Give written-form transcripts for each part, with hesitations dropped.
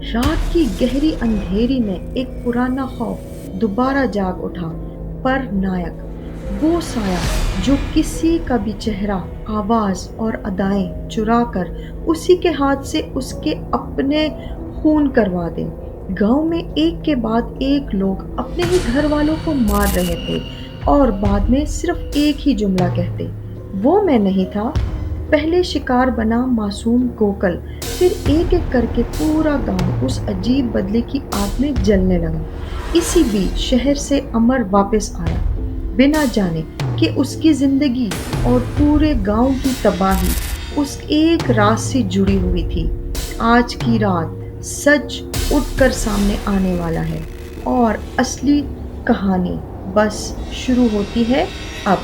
رات کی گہری اندھیری میں ایک پرانا خوف دوبارہ جاگ اٹھا۔ پر نائک، وہ سایہ جو کسی کا بھی چہرہ، آواز اور ادائیں چرا کر اسی کے ہاتھ سے اس کے اپنے خون کروا دے۔ گاؤں میں ایک کے بعد ایک لوگ اپنے ہی گھر والوں کو مار رہے تھے اور بعد میں صرف ایک ہی جملہ کہتے، وہ میں نہیں تھا۔ پہلے شکار بنا معصوم گوکل، پھر ایک ایک کر کے پورا گاؤں اس عجیب بدلے کی آگ میں جلنے لگا۔ اسی بیچ شہر سے امر واپس آیا، بنا جانے کہ اس کی زندگی اور پورے گاؤں کی تباہی اس ایک راز سے جڑی ہوئی تھی۔ آج کی رات سچ اٹھ کر سامنے آنے والا ہے اور اصلی کہانی بس شروع ہوتی ہے اب۔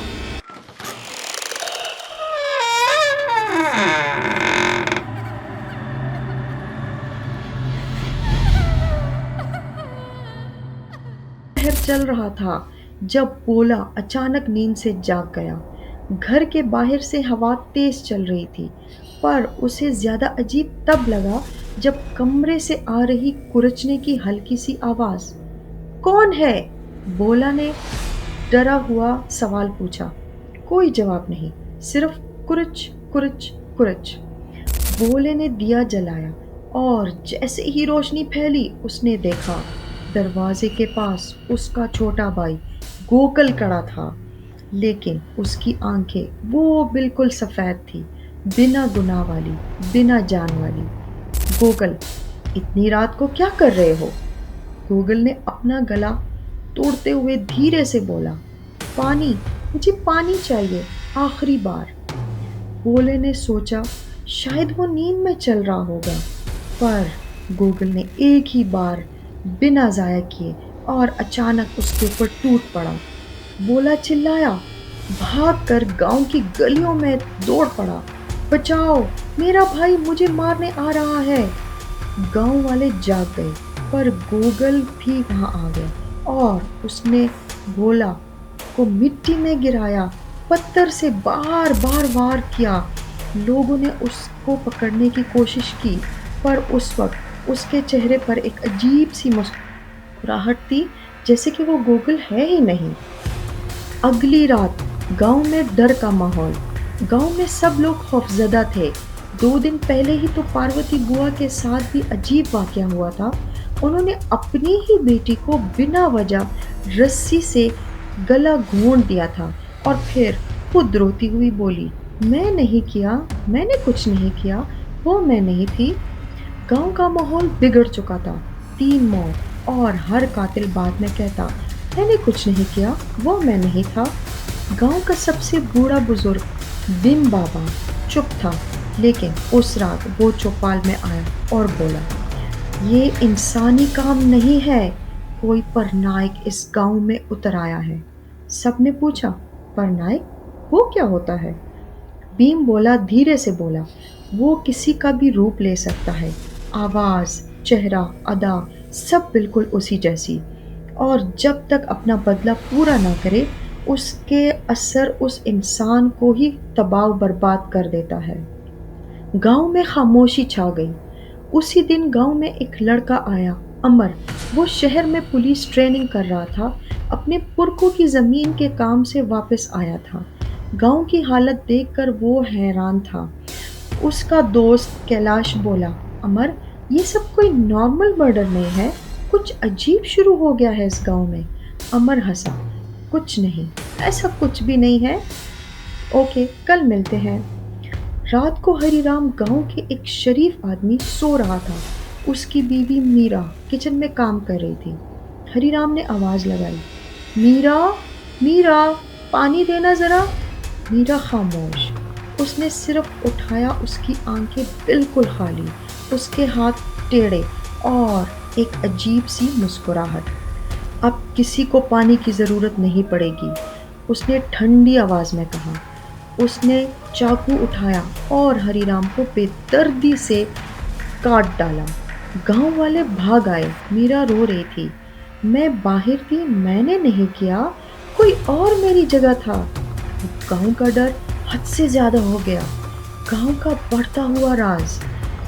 شہر چل رہا تھا جب بولا اچانک نیند سے جاگ گیا۔ گھر کے باہر سے ہوا تیز چل رہی تھی، پر اسے زیادہ عجیب تب لگا جب کمرے سے آ رہی کورچنے کی ہلکی سی آواز۔ کون ہے؟ بولا نے ڈرا ہوا سوال پوچھا۔ کوئی جواب نہیں، صرف کرچ کرچ کرچ۔ بولے نے دیا جلایا اور جیسے ہی روشنی پھیلی اس نے دیکھا دروازے کے پاس اس کا چھوٹا بھائی گوکل کڑا تھا، لیکن اس کی آنکھیں وہ بالکل سفید تھی، بنا گناہ والی، بنا جان والی۔ گوگل، اتنی رات کو کیا کر رہے ہو؟ گوگل نے اپنا گلا توڑتے ہوئے دھیرے سے بولا، پانی، مجھے پانی چاہیے، آخری بار۔ بولے نے سوچا شاید وہ نیند میں چل رہا ہوگا، پر گوگل نے ایک ہی بار بنا ضائع کیے اور اچانک اس کے اوپر ٹوٹ پڑا۔ بولا چلایا، بھاگ کر گاؤں کی گلیوں میں دوڑ پڑا، بچاؤ، میرا بھائی مجھے مارنے آ رہا ہے۔ گاؤں والے جاگ گئے، پر گوگل بھی وہاں آ گیا اور اس نے بولا کو مٹی میں گرایا، پتھر سے بار بار وار کیا۔ لوگوں نے اس کو پکڑنے کی کوشش کی، پر اس وقت اس کے چہرے پر ایک عجیب سی مسکراہٹ تھی، جیسے کہ وہ گوگل ہے ہی نہیں۔ اگلی رات گاؤں میں ڈر کا ماحول۔ گاؤں میں سب لوگ خوفزدہ تھے۔ 2 دن پہلے ہی تو پاروتی بوا کے ساتھ بھی عجیب واقعہ ہوا تھا۔ انہوں نے اپنی ہی بیٹی کو بنا وجہ رسی سے گلا گھونٹ دیا تھا اور پھر خود روتی ہوئی بولی، میں نہیں کیا، میں نے کچھ نہیں کیا، وہ میں نہیں تھی۔ گاؤں کا ماحول بگڑ چکا تھا، 3 موت، اور ہر قاتل بعد میں کہتا، میں نے کچھ نہیں کیا، وہ میں نہیں تھا۔ گاؤں کا سب سے بوڑھا بزرگ بھیم بابا چپ تھا، لیکن اس رات وہ چوپال میں آیا اور بولا، یہ انسانی کام نہیں ہے، کوئی پرنائک اس گاؤں میں اتر آیا ہے۔ سب نے پوچھا، پرنائک وہ کیا ہوتا ہے؟ بھیم بولا دھیرے سے بولا، وہ کسی کا بھی روپ لے سکتا ہے، آواز، چہرہ، ادا، سب بالکل اسی جیسی، اور جب تک اپنا بدلہ پورا نہ کرے اس کے اثر اس انسان کو ہی تباہ و برباد کر دیتا ہے۔ گاؤں میں خاموشی چھا گئی۔ اسی دن گاؤں میں ایک لڑکا آیا، امر۔ وہ شہر میں پولیس ٹریننگ کر رہا تھا، اپنے پرکھوں کی زمین کے کام سے واپس آیا تھا۔ گاؤں کی حالت دیکھ کر وہ حیران تھا۔ اس کا دوست کیلاش بولا، امر، یہ سب کوئی نارمل مرڈر نہیں ہے، کچھ عجیب شروع ہو گیا ہے اس گاؤں میں۔ امر ہنسا، کچھ نہیں، ایسا کچھ بھی نہیں ہے، اوکے کل ملتے ہیں۔ رات کو ہری رام گاؤں کے ایک شریف آدمی سو رہا تھا، اس کی بیوی میرا کچن میں کام کر رہی تھی۔ ہری رام نے آواز لگائی، میرا، میرا، پانی دینا ذرا۔ میرا خاموش، اس نے صرف اٹھایا، اس کی آنکھیں بالکل خالی، اس کے ہاتھ ٹیڑھے اور ایک عجیب سی مسکراہٹ۔ اب کسی کو پانی کی ضرورت نہیں پڑے گی، اس نے ٹھنڈی آواز میں کہا۔ اس نے چاقو اٹھایا اور ہری رام کو بے دردی سے کاٹ ڈالا۔ گاؤں والے بھاگ آئے، میرا رو رہی تھی، میں باہر تھی، میں نے نہیں کیا، کوئی اور میری جگہ تھا۔ گاؤں کا ڈر حد سے زیادہ ہو گیا۔ گاؤں کا بڑھتا ہوا راز،